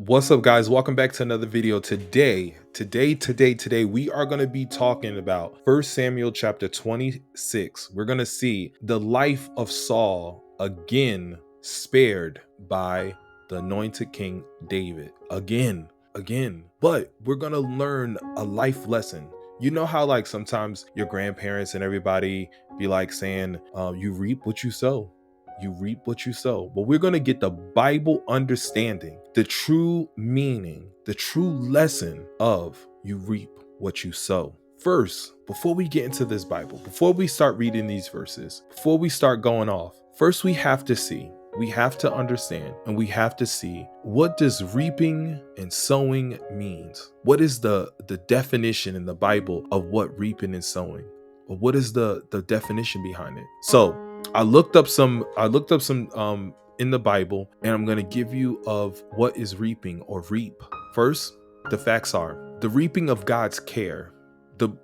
What's up, guys? Welcome back to another video. Today, we are going to be talking about First Samuel chapter 26. We're going to see the life of Saul again spared by the anointed king David. Again. But we're going to learn a life lesson. You know how like sometimes your grandparents and everybody be like saying, you reap what you sow. You reap what you sow. But we're going to get the Bible understanding, the true meaning, the true lesson of you reap what you sow. First, before we get into this Bible, before we start reading these verses, before we start going off, first we have to understand, and we have to see, what does reaping and sowing means? What is the definition in the Bible of what reaping and sowing? Or what is the definition behind it? So I looked up some in the Bible, and I'm going to give you of what is reaping or reap. First, the facts are the reaping of God's care.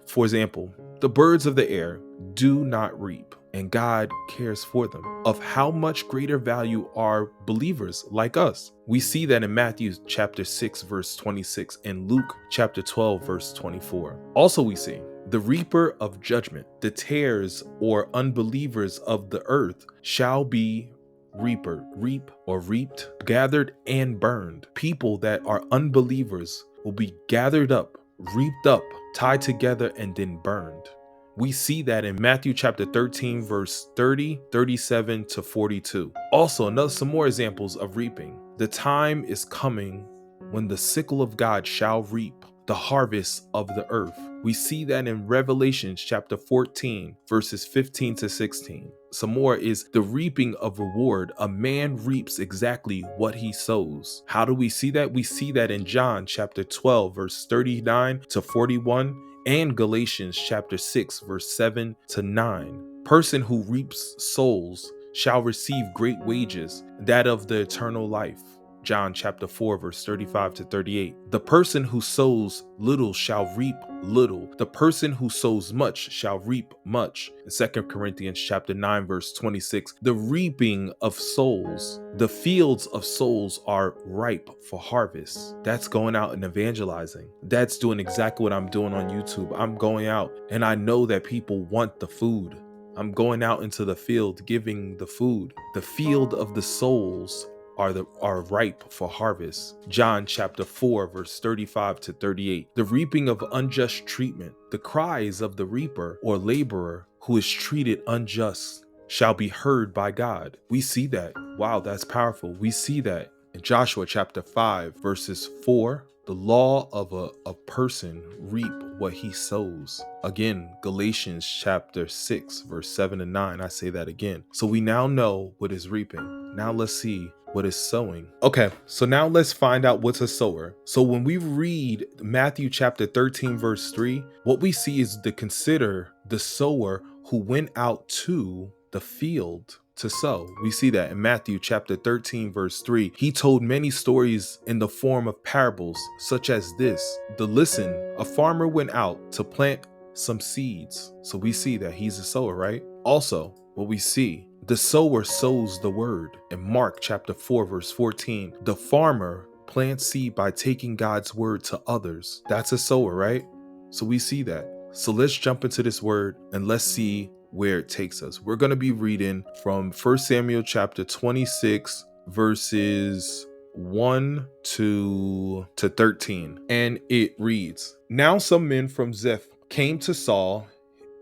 For example, the birds of the air do not reap, and God cares for them. Of how much greater value are believers like us? We see that in Matthew chapter 6 verse 26 and Luke chapter 12 verse 24. Also we see the reaper of judgment, the tares or unbelievers of the earth shall be reaped, gathered and burned. People that are unbelievers will be gathered up, reaped up, tied together, and then burned. We see that in Matthew chapter 13, verse 30, 37 to 42. Also, some more examples of reaping. The time is coming when the sickle of God shall reap the harvest of the earth. We see that in Revelation chapter 14, verses 15 to 16. Some more is the reaping of reward. A man reaps exactly what he sows. How do we see that? We see that in John chapter 12, verse 39 to 41. And Galatians chapter 6 verse 7 to 9. Person who reaps souls shall receive great wages, that of the eternal life. John chapter 4 verse 35 to 38. The person who sows little shall reap little. The person who sows much shall reap much. In 2 Corinthians chapter 9 verse 26. The reaping of souls. The fields of souls are ripe for harvest. That's going out and evangelizing. That's doing exactly what I'm doing on YouTube. I'm going out and I know that people want the food. I'm going out into the field giving the food. The field of the souls are ripe for harvest. John chapter 4 verse 35 to 38. The reaping of unjust treatment. The cries of the reaper or laborer who is treated unjust shall be heard by God. We see that. Wow, that's powerful. We see that in Joshua chapter 5 verses 4. The law of a person reap what he sows. Again, Galatians chapter 6 verse 7 and 9. I say that again. So we now know what is reaping. Now let's see what is sowing. Okay, so now let's find out what's a sower. So when we read Matthew chapter 13 verse 3, what we see is to consider the sower who went out to the field to sow. We see that in Matthew chapter 13 verse 3. He told many stories in the form of parables, such as this. A farmer went out to plant some seeds. So we see that he's a sower, right? Also, what we see, the sower sows the word. In Mark chapter 4 verse 14, the farmer plants seed by taking God's word to others. That's a sower, right? So we see that. So let's jump into this word and let's see where it takes us. We're going to be reading from 1 Samuel chapter 26 verses 1 to 13. And it reads, Now some men from Ziph came to Saul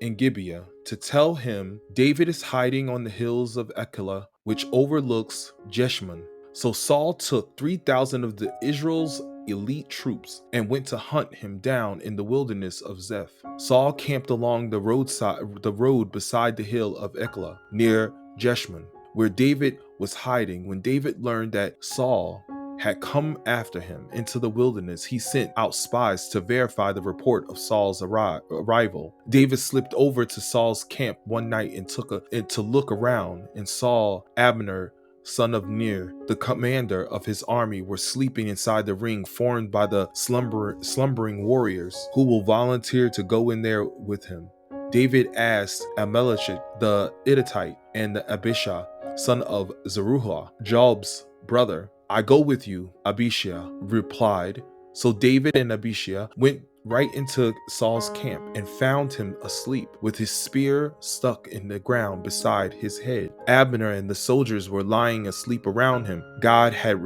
in Gibeah to tell him David is hiding on the hills of Ekelah, which overlooks Jeshimon. So Saul took 3,000 of Israel's elite troops and went to hunt him down in the wilderness of Zeph. Saul camped along the road beside the hill of Ekelah near Jeshimon, where David was hiding. When David learned that Saul had come after him into the wilderness, he sent out spies to verify the report of Saul's arrival. David slipped over to Saul's camp one night and to look around, and saw Abner, son of Ner, the commander of his army, were sleeping inside the ring formed by the slumbering warriors who will volunteer to go in there with him. David asked Amalekith the Hittite and the Abishai, son of Zeruiah, Job's brother, I go with you, Abishai replied. So David and Abishai went right into Saul's camp and found him asleep with his spear stuck in the ground beside his head. Abner and the soldiers were lying asleep around him. God had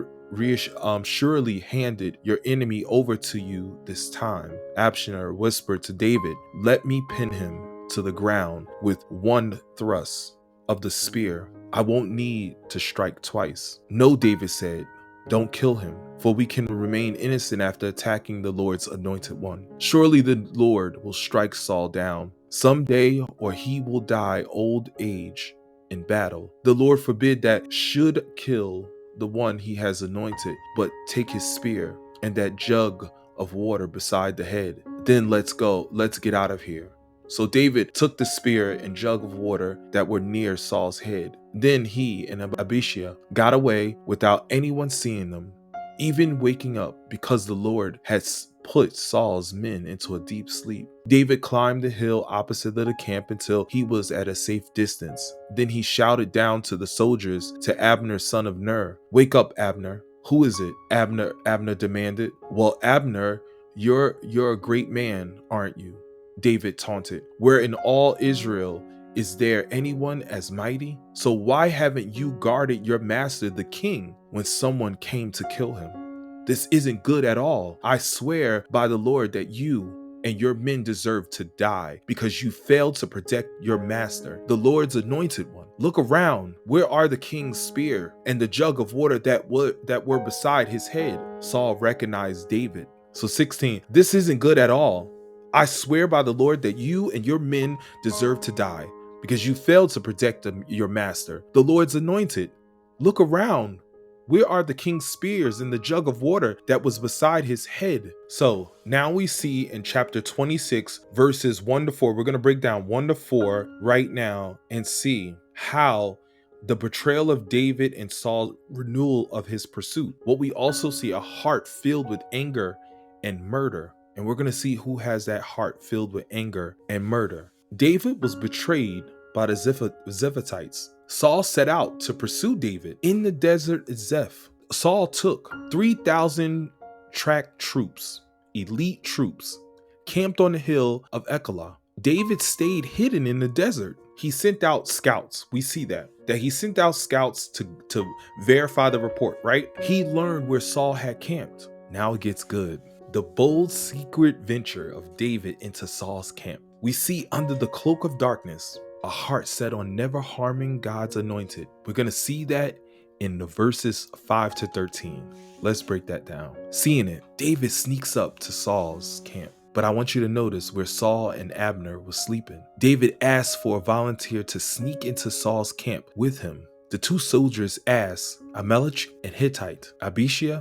surely handed your enemy over to you this time. Abner whispered to David, let me pin him to the ground with one thrust of the spear. I won't need to strike twice. No, David said, don't kill him, for we can remain innocent after attacking the Lord's anointed one. Surely the Lord will strike Saul down someday, or he will die old age in battle. The Lord forbid that should kill the one he has anointed, but take his spear and that jug of water beside the head. Then let's go. Let's get out of here. So David took the spear and jug of water that were near Saul's head. Then he and Abishai got away without anyone seeing them, even waking up, because the Lord had put Saul's men into a deep sleep. David climbed the hill opposite of the camp until he was at a safe distance. Then he shouted down to the soldiers, to Abner, son of Ner, wake up, Abner. Who is it? Abner demanded. Well, Abner, you're a great man, aren't you? David taunted. Where in all Israel is there anyone as mighty? So why haven't you guarded your master the king when someone came to kill him? This isn't good at all. I swear by the Lord that you and your men deserve to die because you failed to protect your master, the Lord's anointed one. Look around. Where are the king's spear and the jug of water that were beside his head? Saul recognized David. So 16, this isn't good at all. I swear by the Lord that you and your men deserve to die because you failed to protect your master, the Lord's anointed. Look around. Where are the king's spears and the jug of water that was beside his head? So now we see in chapter 26, verses 1 to 4, we're going to break down 1 to 4 right now and see how the betrayal of David and Saul's renewal of his pursuit. What we also see, a heart filled with anger and murder. And we're going to see who has that heart filled with anger and murder. David was betrayed by the Ziphites. Saul set out to pursue David in the desert of Zeph. Saul took 3,000 track troops, elite troops, camped on the hill of Ekelah. David stayed hidden in the desert. He sent out scouts. We see that he sent out scouts to verify the report, right? He learned where Saul had camped. Now it gets good. The bold secret venture of David into Saul's camp. We see under the cloak of darkness, a heart set on never harming God's anointed. We're going to see that in the verses 5 to 13. Let's break that down. Seeing it, David sneaks up to Saul's camp. But I want you to notice where Saul and Abner were sleeping. David asked for a volunteer to sneak into Saul's camp with him. The two soldiers asked Ahimelech and Hittite, Abishai,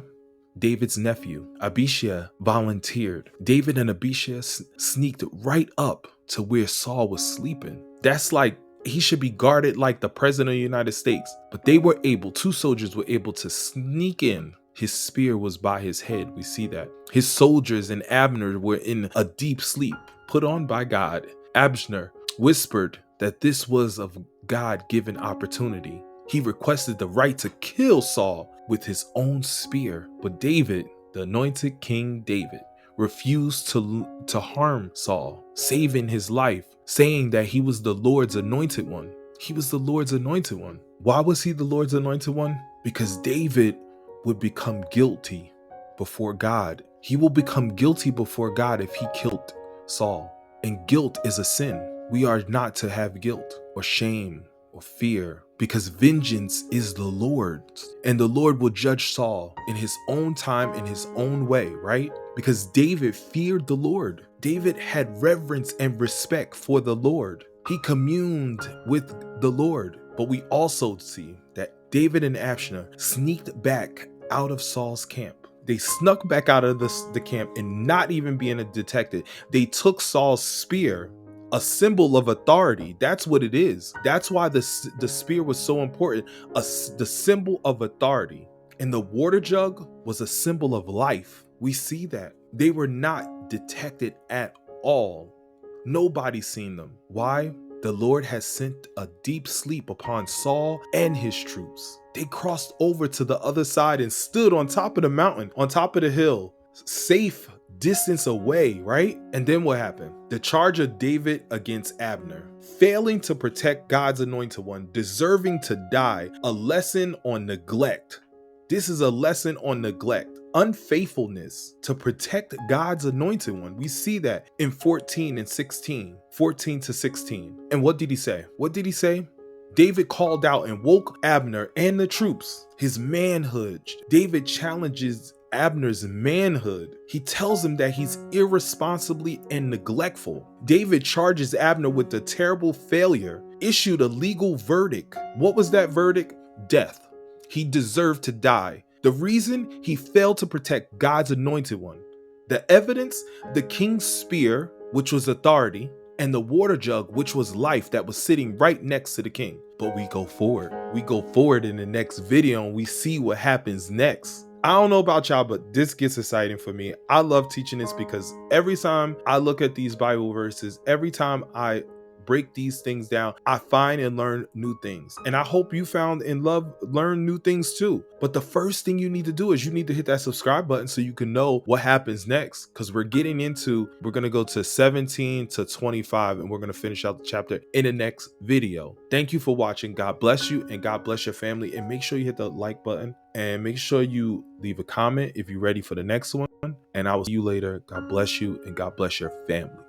David's nephew. Abishai volunteered. David and Abishai sneaked right up to where Saul was sleeping. That's like, he should be guarded like the president of the United States. But they were able, two soldiers were able to sneak in. His spear was by his head. We see that. His soldiers and Abner were in a deep sleep put on by God. Abner whispered that this was a God-given opportunity. He requested the right to kill Saul with his own spear. But David, the anointed King David, refused to harm Saul, saving his life, saying that he was the Lord's anointed one. He was the Lord's anointed one. Why was he the Lord's anointed one? Because David would become guilty before God. He will become guilty before God if he killed Saul. And guilt is a sin. We are not to have guilt or shame or fear, because vengeance is the Lord's, and the Lord will judge Saul in his own time, in his own way, right? Because David feared the Lord. David had reverence and respect for the Lord. He communed with the Lord. But we also see that David and Abner sneaked back out of Saul's camp. They snuck back out of the camp and not even being detected. They took Saul's spear, a symbol of authority. That's what it is. That's why the spear was so important. The symbol of authority. And the water jug was a symbol of life. We see that. They were not detected at all. Nobody seen them. Why? The Lord has sent a deep sleep upon Saul and his troops. They crossed over to the other side and stood on top of the mountain, on top of the hill, safe distance away, right? And then what happened? The charge of David against Abner, failing to protect God's anointed one, deserving to die, a lesson on neglect. This is a lesson on neglect, unfaithfulness to protect God's anointed one. We see that in 14 and 16, 14 to 16. And what did he say? What did he say? David called out and woke Abner and the troops, his manhood. David challenges Abner's manhood. He tells him that he's irresponsibly and neglectful. David charges Abner with a terrible failure, issued a legal verdict. What was that verdict? Death. He deserved to die. The reason? He failed to protect God's anointed one. The evidence? The king's spear, which was authority, and the water jug, which was life, that was sitting right next to the king. But we go forward. We go forward in the next video and we see what happens next. I don't know about y'all, but this gets exciting for me. I love teaching this because every time I look at these Bible verses, every time I break these things down, I find and learn new things. And I hope you found and learn new things too. But the first thing you need to do is you need to hit that subscribe button so you can know what happens next. Because we're going to go to 17 to 25 and we're going to finish out the chapter in the next video. Thank you for watching. God bless you and God bless your family. And make sure you hit the like button and make sure you leave a comment if you're ready for the next one. And I will see you later. God bless you and God bless your family.